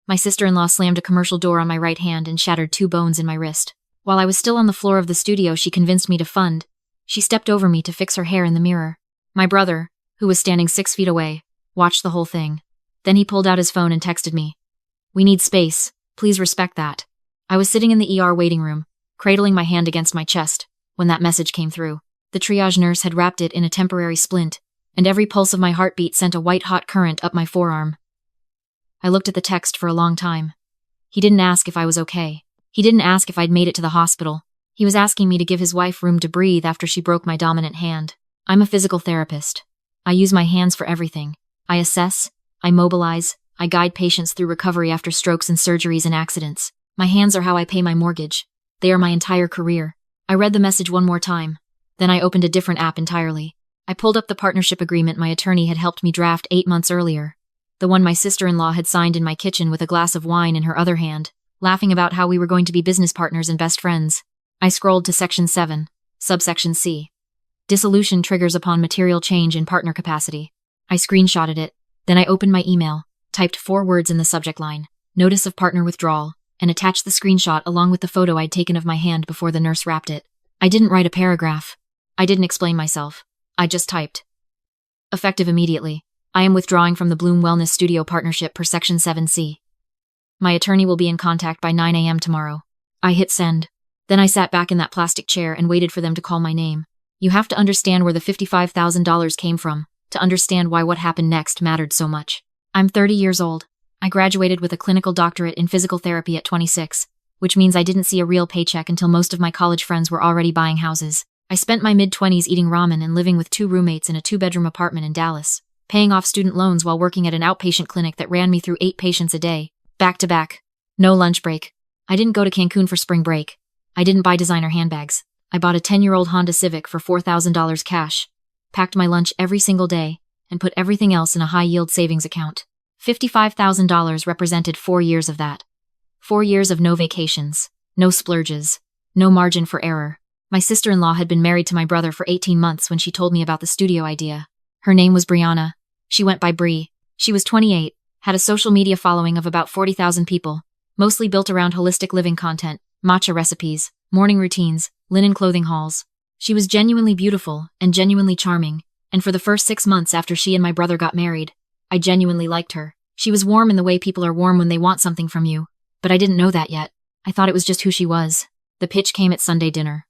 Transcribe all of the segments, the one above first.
My sister-in-law slammed a commercial door on my right hand and shattered 2 bones in my wrist. While I was still on the floor of the studio she convinced me to fund, she stepped over me to fix her hair in the mirror. My brother, who was standing 6 feet away, watched the whole thing. Then he pulled out his phone and texted me. "We need space. Please respect that." I was sitting in the ER waiting room, cradling my hand against my chest, when that message came through. The triage nurse had wrapped it in a temporary splint, and every pulse of my heartbeat sent a white-hot current up my forearm. I looked at the text for a long time. He didn't ask if I was okay. He didn't ask if I'd made it to the hospital. He was asking me to give his wife room to breathe after she broke my dominant hand. I'm a physical therapist. I use my hands for everything. I assess, I mobilize, I guide patients through recovery after strokes and surgeries and accidents. My hands are how I pay my mortgage. They are my entire career. I read the message one more time. Then I opened a different app entirely. I pulled up the partnership agreement my attorney had helped me draft 8 months earlier. The one my sister-in-law had signed in my kitchen with a glass of wine in her other hand, laughing about how we were going to be business partners and best friends. I scrolled to Section 7, subsection C. Dissolution triggers upon material change in partner capacity. I screenshotted it. Then I opened my email, typed 4 words in the subject line, notice of partner withdrawal, and attached the screenshot along with the photo I'd taken of my hand before the nurse wrapped it. I didn't write a paragraph. I didn't explain myself. I just typed. Effective immediately. I am withdrawing from the Bloom Wellness Studio partnership per Section 7C. My attorney will be in contact by 9 a.m. tomorrow. I hit send. Then I sat back in that plastic chair and waited for them to call my name. You have to understand where the $55,000 came from, to understand why what happened next mattered so much. I'm 30 years old. I graduated with a clinical doctorate in physical therapy at 26, which means I didn't see a real paycheck until most of my college friends were already buying houses. I spent my mid-20s eating ramen and living with 2 roommates in a 2-bedroom apartment in Dallas, paying off student loans while working at an outpatient clinic that ran me through 8 patients a day, back to back. No lunch break. I didn't go to Cancun for spring break. I didn't buy designer handbags. I bought a 10-year-old Honda Civic for $4,000 cash, packed my lunch every single day, and put everything else in a high-yield savings account. $55,000 represented 4 years of that. 4 years of no vacations, no splurges, no margin for error. My sister-in-law had been married to my brother for 18 months when she told me about the studio idea. Her name was Brianna. She went by Bree. She was 28, had a social media following of about 40,000 people, mostly built around holistic living content, matcha recipes, morning routines, linen clothing hauls. She was genuinely beautiful and genuinely charming, and for the first 6 months after she and my brother got married, I genuinely liked her. She was warm in the way people are warm when they want something from you, but I didn't know that yet. I thought it was just who she was. The pitch came at Sunday dinner.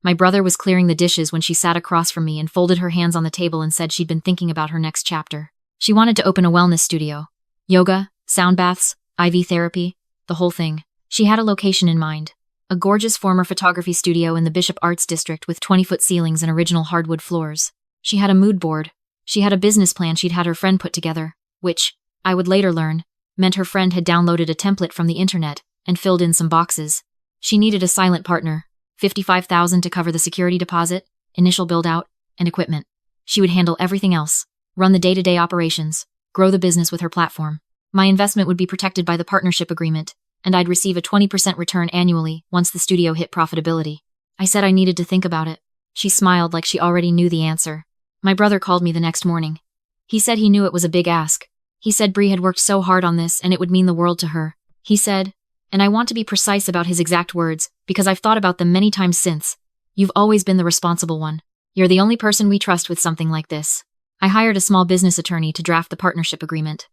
My brother was clearing the dishes when she sat across from me and folded her hands on the table and said she'd been thinking about her next chapter. She wanted to open a wellness studio. Yoga, sound baths, IV therapy, the whole thing. She had a location in mind. A gorgeous former photography studio in the Bishop Arts District with 20-foot ceilings and original hardwood floors. She had a mood board. She had a business plan she'd had her friend put together, which, I would later learn, meant her friend had downloaded a template from the internet and filled in some boxes. She needed a silent partner, $55,000 to cover the security deposit, initial build-out, and equipment. She would handle everything else, run the day-to-day operations, grow the business with her platform. My investment would be protected by the partnership agreement, and I'd receive a 20% return annually once the studio hit profitability. I said I needed to think about it. She smiled like she already knew the answer. My brother called me the next morning. He said he knew it was a big ask. He said Bree had worked so hard on this and it would mean the world to her. He said, and I want to be precise about his exact words because I've thought about them many times since. You've always been the responsible one. You're the only person we trust with something like this. I hired a small business attorney to draft the partnership agreement.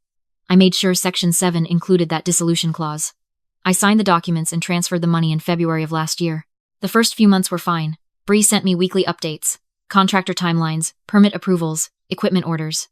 I made sure Section 7 included that dissolution clause. I signed the documents and transferred the money in February of last year. The first few months were fine. Bree sent me weekly updates, contractor timelines, permit approvals, equipment orders.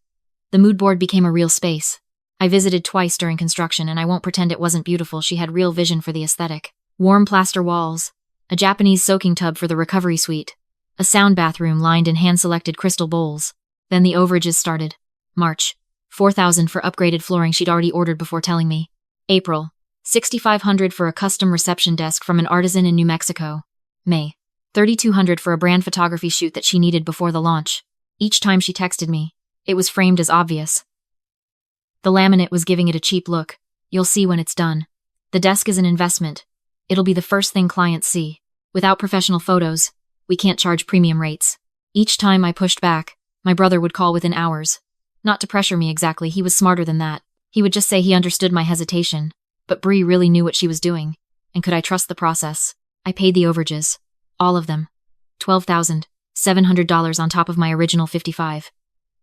The mood board became a real space. I visited twice during construction and I won't pretend it wasn't beautiful. She had real vision for the aesthetic. Warm plaster walls, a Japanese soaking tub for the recovery suite, a sound bathroom lined in hand-selected crystal bowls. Then the overages started. March, $4,000 for upgraded flooring she'd already ordered before telling me. April, $6,500 for a custom reception desk from an artisan in New Mexico. May, $3,200 for a brand photography shoot that she needed before the launch. Each time she texted me, it was framed as obvious. The laminate was giving it a cheap look. You'll see when it's done. The desk is an investment. It'll be the first thing clients see. Without professional photos, we can't charge premium rates. Each time I pushed back, my brother would call within hours. Not to pressure me exactly, he was smarter than that. He would just say he understood my hesitation. But Bree really knew what she was doing. And could I trust the process? I paid the overages. All of them. $12,700 on top of my original $55,000.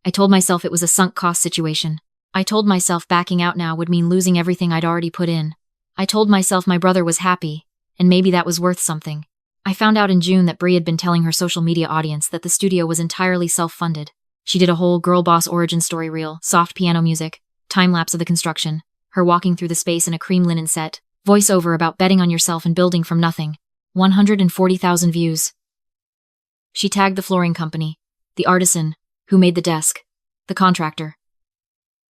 I told myself it was a sunk cost situation. I told myself backing out now would mean losing everything I'd already put in. I told myself my brother was happy, and maybe that was worth something. I found out in June that Bree had been telling her social media audience that the studio was entirely self-funded. She did a whole girl boss origin story reel, soft piano music, time-lapse of the construction, her walking through the space in a cream linen set, voiceover about betting on yourself and building from nothing. 140,000 views. She tagged the flooring company, the artisan, who made the desk, the contractor.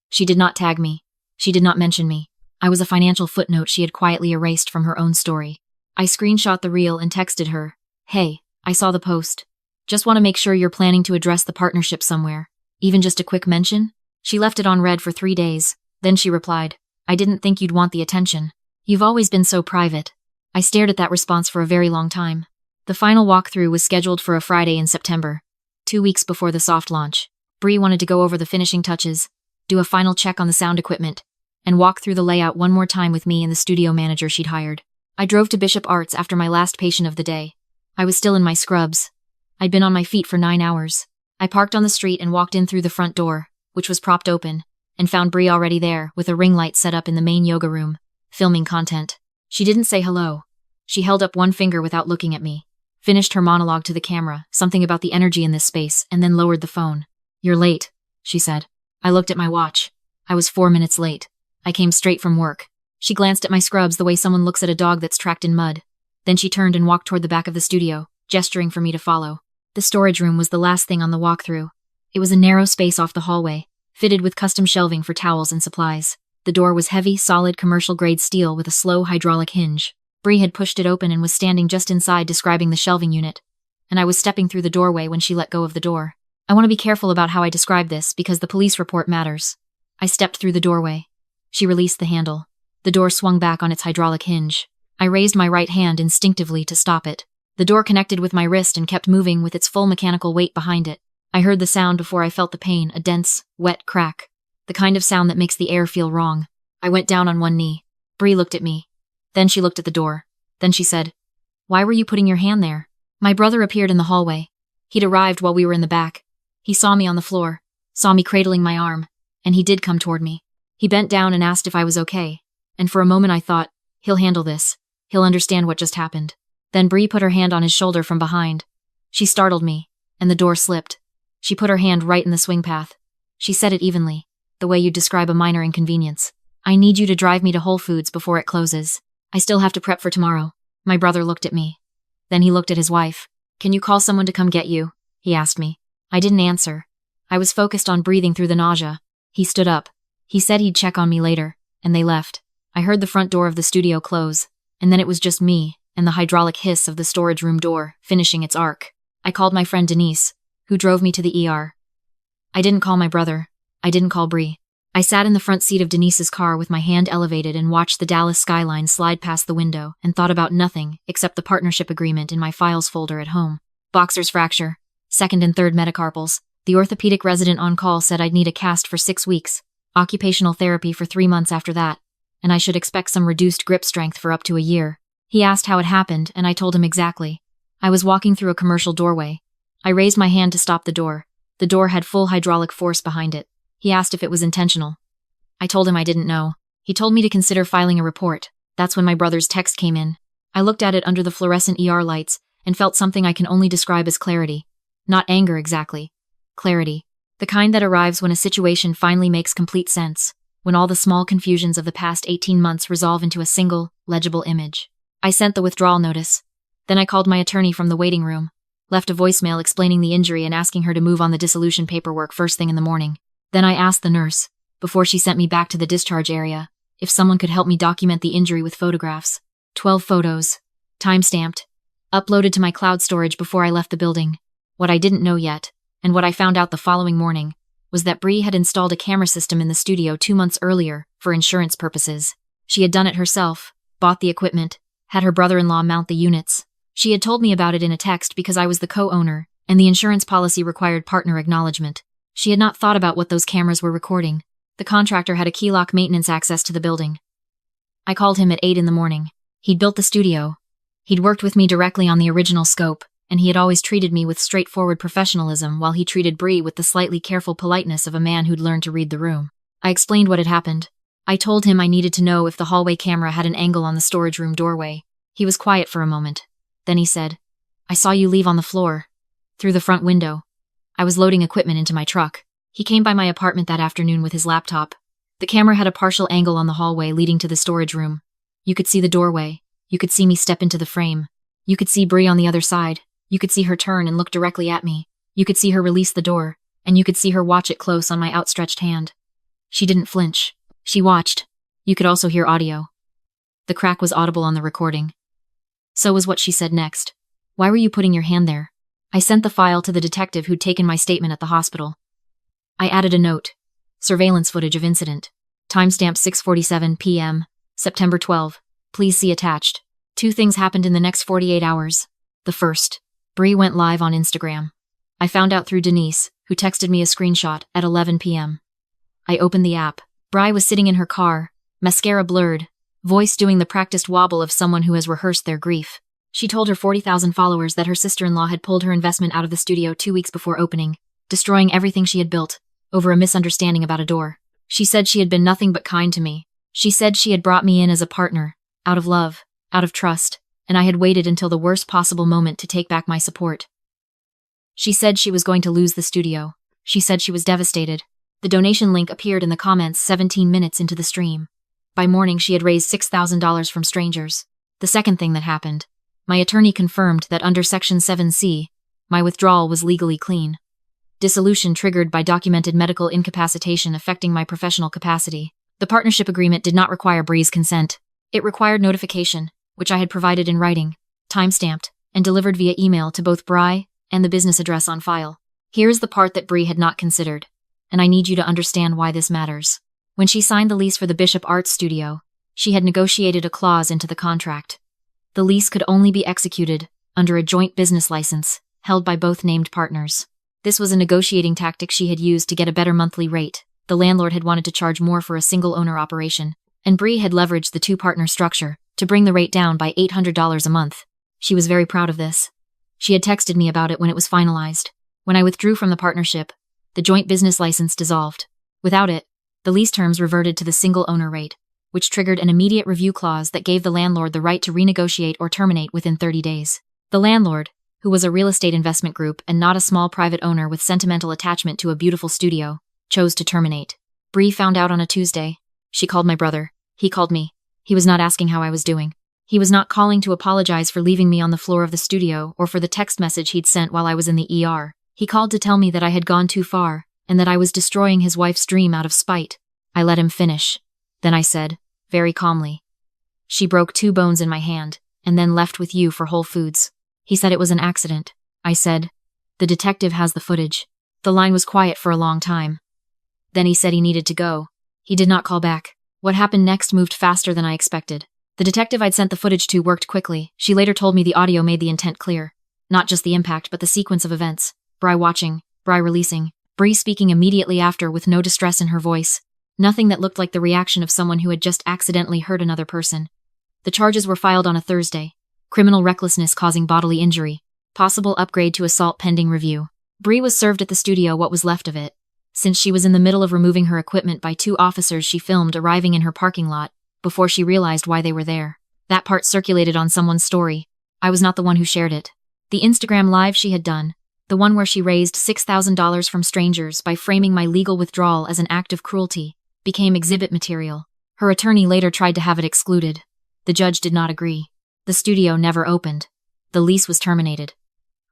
She did not tag me. She did not mention me. I was a financial footnote she had quietly erased from her own story. I screenshot the reel and texted her, "Hey, I saw the post. Just want to make sure you're planning to address the partnership somewhere. Even just a quick mention?" She left it on read for 3 days. Then she replied, "I didn't think you'd want the attention. You've always been so private." I stared at that response for a very long time. The final walkthrough was scheduled for a Friday in September, 2 weeks before the soft launch. Bree wanted to go over the finishing touches, do a final check on the sound equipment, and walk through the layout one more time with me and the studio manager she'd hired. I drove to Bishop Arts after my last patient of the day. I was still in my scrubs. I'd been on my feet for 9 hours. I parked on the street and walked in through the front door, which was propped open, and found Bree already there with a ring light set up in the main yoga room, filming content. She didn't say hello. She held up one finger without looking at me, finished her monologue to the camera, something about the energy in this space, and then lowered the phone. "You're late," she said. I looked at my watch. I was 4 minutes late. I came straight from work. She glanced at my scrubs the way someone looks at a dog that's tracked in mud. Then she turned and walked toward the back of the studio, gesturing for me to follow. The storage room was the last thing on the walkthrough. It was a narrow space off the hallway, fitted with custom shelving for towels and supplies. The door was heavy, solid, commercial-grade steel with a slow hydraulic hinge. Bree had pushed it open and was standing just inside describing the shelving unit, and I was stepping through the doorway when she let go of the door. I want to be careful about how I describe this because the police report matters. I stepped through the doorway. She released the handle. The door swung back on its hydraulic hinge. I raised my right hand instinctively to stop it. The door connected with my wrist and kept moving with its full mechanical weight behind it. I heard the sound before I felt the pain, a dense, wet crack. The kind of sound that makes the air feel wrong. I went down on one knee. Bree looked at me. Then she looked at the door. Then she said, "Why were you putting your hand there?" My brother appeared in the hallway. He'd arrived while we were in the back. He saw me on the floor, saw me cradling my arm, and he did come toward me. He bent down and asked if I was okay, and for a moment I thought, he'll handle this. He'll understand what just happened. Then Bree put her hand on his shoulder from behind. She startled me, and the door slipped. She put her hand right in the swing path. She said it evenly, the way you'd describe a minor inconvenience. "I need you to drive me to Whole Foods before it closes. I still have to prep for tomorrow." My brother looked at me. Then he looked at his wife. "Can you call someone to come get you?" he asked me. I didn't answer. I was focused on breathing through the nausea. He stood up. He said he'd check on me later, and they left. I heard the front door of the studio close, and then it was just me and the hydraulic hiss of the storage room door finishing its arc. I called my friend Denise, who drove me to the ER. I didn't call my brother. I didn't call Bree. I sat in the front seat of Denise's car with my hand elevated and watched the Dallas skyline slide past the window and thought about nothing except the partnership agreement in my files folder at home. Boxer's fracture, 2nd and 3rd metacarpals. The orthopedic resident on call said I'd need a cast for 6 weeks, occupational therapy for 3 months after that, and I should expect some reduced grip strength for up to a year. He asked how it happened, and I told him exactly. I was walking through a commercial doorway. I raised my hand to stop the door. The door had full hydraulic force behind it. He asked if it was intentional. I told him I didn't know. He told me to consider filing a report. That's when my brother's text came in. I looked at it under the fluorescent ER lights and felt something I can only describe as clarity. Not anger exactly. Clarity. The kind that arrives when a situation finally makes complete sense, when all the small confusions of the past 18 months resolve into a single, legible image. I sent the withdrawal notice. Then I called my attorney from the waiting room, left a voicemail explaining the injury and asking her to move on the dissolution paperwork first thing in the morning. Then I asked the nurse, before she sent me back to the discharge area, if someone could help me document the injury with photographs. 12 photos. Time-stamped. Uploaded to my cloud storage before I left the building. What I didn't know yet, and what I found out the following morning, was that Bree had installed a camera system in the studio 2 months earlier for insurance purposes. She had done it herself, bought the equipment, had her brother-in-law mount the units. She had told me about it in a text because I was the co-owner, and the insurance policy required partner acknowledgement. She had not thought about what those cameras were recording. The contractor had a key lock maintenance access to the building. I called him at 8 in the morning. He'd built the studio. He'd worked with me directly on the original scope, and he had always treated me with straightforward professionalism while he treated Bree with the slightly careful politeness of a man who'd learned to read the room. I explained what had happened. I told him I needed to know if the hallway camera had an angle on the storage room doorway. He was quiet for a moment. Then he said, "I saw you leave on the floor. Through the front window." I was loading equipment into my truck. He came by my apartment that afternoon with his laptop. The camera had a partial angle on the hallway leading to the storage room. You could see the doorway. You could see me step into the frame. You could see Bree on the other side. You could see her turn and look directly at me. You could see her release the door, and you could see her watch it close on my outstretched hand. She didn't flinch. She watched. You could also hear audio. The crack was audible on the recording. So was what she said next. "Why were you putting your hand there?" I sent the file to the detective who'd taken my statement at the hospital. I added a note. Surveillance footage of incident. Timestamp 6:47 p.m., September 12. Please see attached. 2 things happened in the next 48 hours. The first, Bree went live on Instagram. I found out through Denise, who texted me a screenshot at 11 p.m. I opened the app. Bree was sitting in her car, mascara blurred, voice doing the practiced wobble of someone who has rehearsed their grief. She told her 40,000 followers that her sister-in-law had pulled her investment out of the studio 2 weeks before opening, destroying everything she had built, over a misunderstanding about a door. She said she had been nothing but kind to me. She said she had brought me in as a partner, out of love, out of trust, and I had waited until the worst possible moment to take back my support. She said she was going to lose the studio. She said she was devastated. The donation link appeared in the comments 17 minutes into the stream. By morning, she had raised $6,000 from strangers. The second thing that happened, my attorney confirmed that under Section 7C, my withdrawal was legally clean. Dissolution triggered by documented medical incapacitation affecting my professional capacity. The partnership agreement did not require Bree's consent. It required notification, which I had provided in writing, time-stamped, and delivered via email to both Bree and the business address on file. Here's the part that Bree had not considered, and I need you to understand why this matters. When she signed the lease for the Bishop Arts Studio, she had negotiated a clause into the contract. The lease could only be executed under a joint business license held by both named partners. This was a negotiating tactic she had used to get a better monthly rate. The landlord had wanted to charge more for a single-owner operation, and Bree had leveraged the 2-partner structure to bring the rate down by $800 a month. She was very proud of this. She had texted me about it when it was finalized. When I withdrew from the partnership, the joint business license dissolved. Without it, the lease terms reverted to the single-owner rate, which triggered an immediate review clause that gave the landlord the right to renegotiate or terminate within 30 days. The landlord, who was a real estate investment group and not a small private owner with sentimental attachment to a beautiful studio, chose to terminate. Bree found out on a Tuesday. She called my brother. He called me. He was not asking how I was doing. He was not calling to apologize for leaving me on the floor of the studio or for the text message he'd sent while I was in the ER. He called to tell me that I had gone too far and that I was destroying his wife's dream out of spite. I let him finish. Then I said, very calmly, "She broke 2 bones in my hand and then left with you for Whole Foods." He said it was an accident. I said, "The detective has the footage." The line was quiet for a long time. Then he said he needed to go. He did not call back. What happened next moved faster than I expected. The detective I'd sent the footage to worked quickly. She later told me the audio made the intent clear. Not just the impact, but the sequence of events. Bree watching, Bree releasing, Bree speaking immediately after with no distress in her voice. Nothing that looked like the reaction of someone who had just accidentally hurt another person. The charges were filed on a Thursday. Criminal recklessness causing bodily injury. Possible upgrade to assault pending review. Bree was served at the studio what was left of it. Since she was in the middle of removing her equipment by 2 officers she filmed arriving in her parking lot, before she realized why they were there. That part circulated on someone's story. I was not the one who shared it. The Instagram live she had done, the one where she raised $6,000 from strangers by framing my legal withdrawal as an act of cruelty, became exhibit material. Her attorney later tried to have it excluded. The judge did not agree. The studio never opened. The lease was terminated.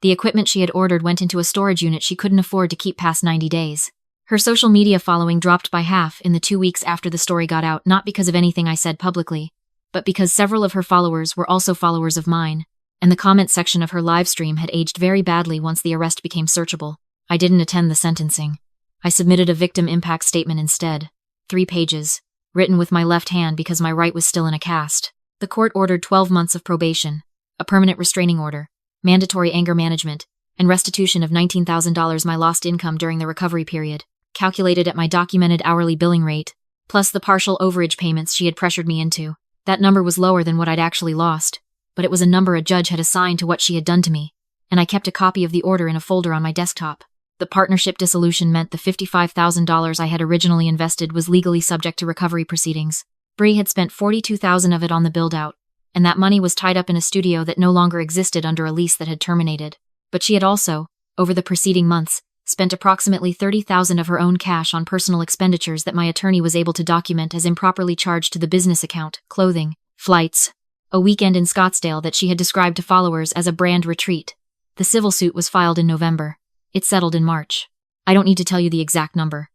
The equipment she had ordered went into a storage unit she couldn't afford to keep past 90 days. Her social media following dropped by half in the 2 weeks after the story got out, not because of anything I said publicly, but because several of her followers were also followers of mine, and the comment section of her live stream had aged very badly once the arrest became searchable. I didn't attend the sentencing. I submitted a victim impact statement instead. 3 pages, written with my left hand because my right was still in a cast. The court ordered 12 months of probation, a permanent restraining order, mandatory anger management, and restitution of $19,000 my lost income during the recovery period, calculated at my documented hourly billing rate, plus the partial overage payments she had pressured me into. That number was lower than what I'd actually lost, but it was a number a judge had assigned to what she had done to me, and I kept a copy of the order in a folder on my desktop. The partnership dissolution meant the $55,000 I had originally invested was legally subject to recovery proceedings. Bree had spent $42,000 of it on the build-out, and that money was tied up in a studio that no longer existed under a lease that had terminated. But she had also, over the preceding months, spent approximately $30,000 of her own cash on personal expenditures that my attorney was able to document as improperly charged to the business account, clothing, flights, a weekend in Scottsdale that she had described to followers as a brand retreat. The civil suit was filed in November. It settled in March. I don't need to tell you the exact number.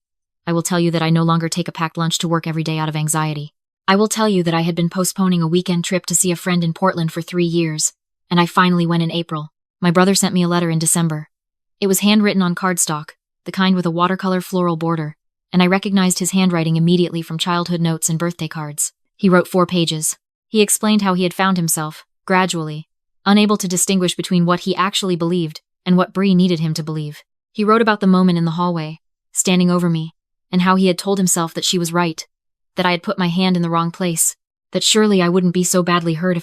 I will tell you that I no longer take a packed lunch to work every day out of anxiety. I will tell you that I had been postponing a weekend trip to see a friend in Portland for 3 years, and I finally went in April. My brother sent me a letter in December. It was handwritten on cardstock, the kind with a watercolor floral border, and I recognized his handwriting immediately from childhood notes and birthday cards. He wrote 4 pages. He explained how he had found himself, gradually, unable to distinguish between what he actually believed and what Bree needed him to believe. He wrote about the moment in the hallway, standing over me, and how he had told himself that she was right, that I had put my hand in the wrong place, that surely I wouldn't be so badly hurt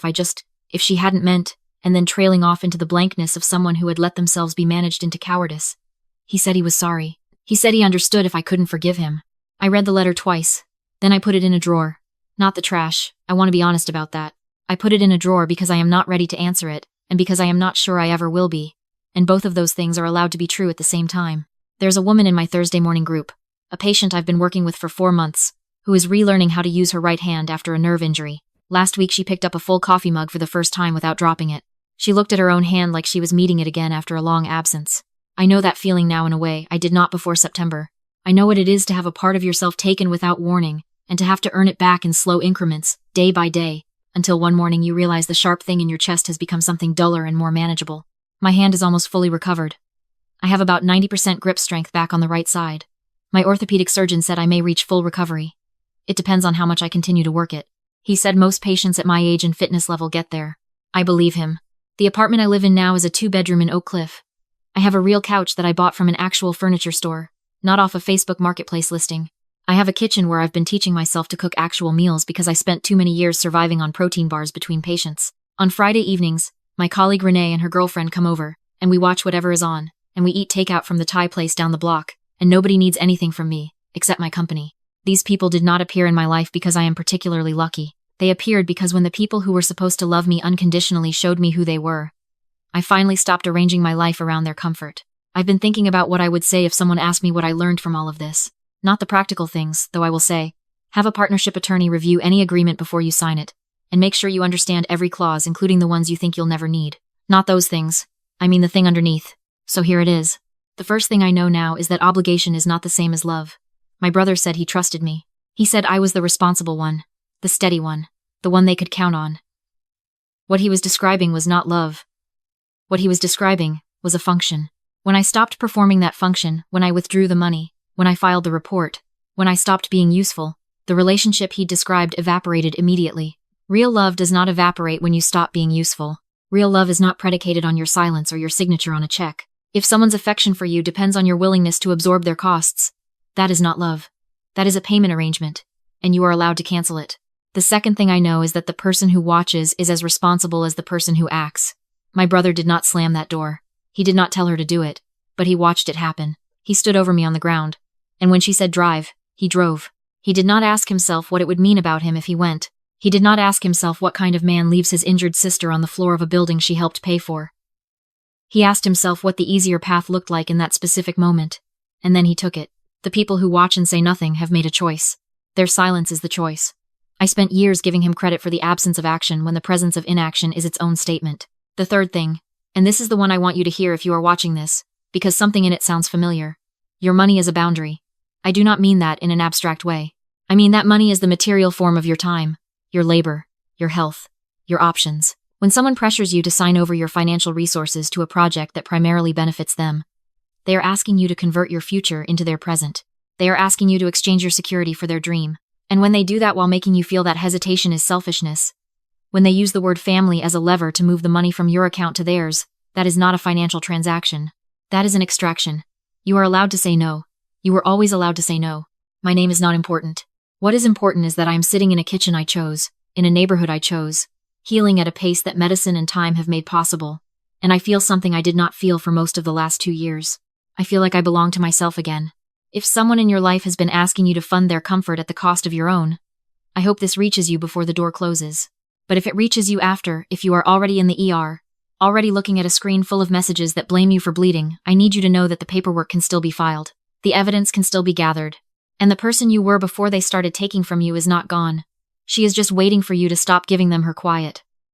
if she hadn't meant, and then trailing off into the blankness of someone who had let themselves be managed into cowardice. He said he was sorry. He said he understood if I couldn't forgive him. I read the letter twice. Then I put it in a drawer. Not the trash. I want to be honest about that. I put it in a drawer because I am not ready to answer it, and because I am not sure I ever will be. And both of those things are allowed to be true at the same time. There's a woman in my Thursday morning group, a patient I've been working with for 4 months, who is relearning how to use her right hand after a nerve injury. Last week she picked up a full coffee mug for the first time without dropping it. She looked at her own hand like she was meeting it again after a long absence. I know that feeling now in a way I did not before September. I know what it is to have a part of yourself taken without warning, and to have to earn it back in slow increments, day by day, until one morning you realize the sharp thing in your chest has become something duller and more manageable. My hand is almost fully recovered. I have about 90% grip strength back on the right side. My orthopedic surgeon said I may reach full recovery. It depends on how much I continue to work it. He said most patients at my age and fitness level get there. I believe him. The apartment I live in now is a 2-bedroom in Oak Cliff. I have a real couch that I bought from an actual furniture store, not off a Facebook Marketplace listing. I have a kitchen where I've been teaching myself to cook actual meals because I spent too many years surviving on protein bars between patients. On Friday evenings, my colleague Renee and her girlfriend come over, and we watch whatever is on, and we eat takeout from the Thai place down the block, and nobody needs anything from me, except my company. These people did not appear in my life because I am particularly lucky. They appeared because when the people who were supposed to love me unconditionally showed me who they were, I finally stopped arranging my life around their comfort. I've been thinking about what I would say if someone asked me what I learned from all of this. Not the practical things, though I will say, have a partnership attorney review any agreement before you sign it, and make sure you understand every clause, including the ones you think you'll never need. Not those things. I mean the thing underneath. So here it is. The first thing I know now is that obligation is not the same as love. My brother said he trusted me. He said I was the responsible one. The steady one. The one they could count on. What he was describing was not love. What he was describing was a function. When I stopped performing that function, when I withdrew the money, when I filed the report, when I stopped being useful, the relationship he described evaporated immediately. Real love does not evaporate when you stop being useful. Real love is not predicated on your silence or your signature on a check. If someone's affection for you depends on your willingness to absorb their costs, that is not love. That is a payment arrangement, and you are allowed to cancel it. The second thing I know is that the person who watches is as responsible as the person who acts. My brother did not slam that door. He did not tell her to do it, but he watched it happen. He stood over me on the ground, and when she said drive, he drove. He did not ask himself what it would mean about him if he went. He did not ask himself what kind of man leaves his injured sister on the floor of a building she helped pay for. He asked himself what the easier path looked like in that specific moment, and then he took it. The people who watch and say nothing have made a choice. Their silence is the choice. I spent years giving him credit for the absence of action when the presence of inaction is its own statement. The third thing, and this is the one I want you to hear if you are watching this, because something in it sounds familiar. Your money is a boundary. I do not mean that in an abstract way. I mean that money is the material form of your time, your labor, your health, your options. When someone pressures you to sign over your financial resources to a project that primarily benefits them, they are asking you to convert your future into their present. They are asking you to exchange your security for their dream. And when they do that while making you feel that hesitation is selfishness, when they use the word family as a lever to move the money from your account to theirs, that is not a financial transaction. That is an extraction. You are allowed to say no. You were always allowed to say no. My name is not important. What is important is that I am sitting in a kitchen I chose, in a neighborhood I chose, healing at a pace that medicine and time have made possible. And I feel something I did not feel for most of the last 2 years. I feel like I belong to myself again. If someone in your life has been asking you to fund their comfort at the cost of your own, I hope this reaches you before the door closes. But if it reaches you after, if you are already in the ER, already looking at a screen full of messages that blame you for bleeding, I need you to know that the paperwork can still be filed. The evidence can still be gathered. And the person you were before they started taking from you is not gone. She is just waiting for you to stop giving them her quiet.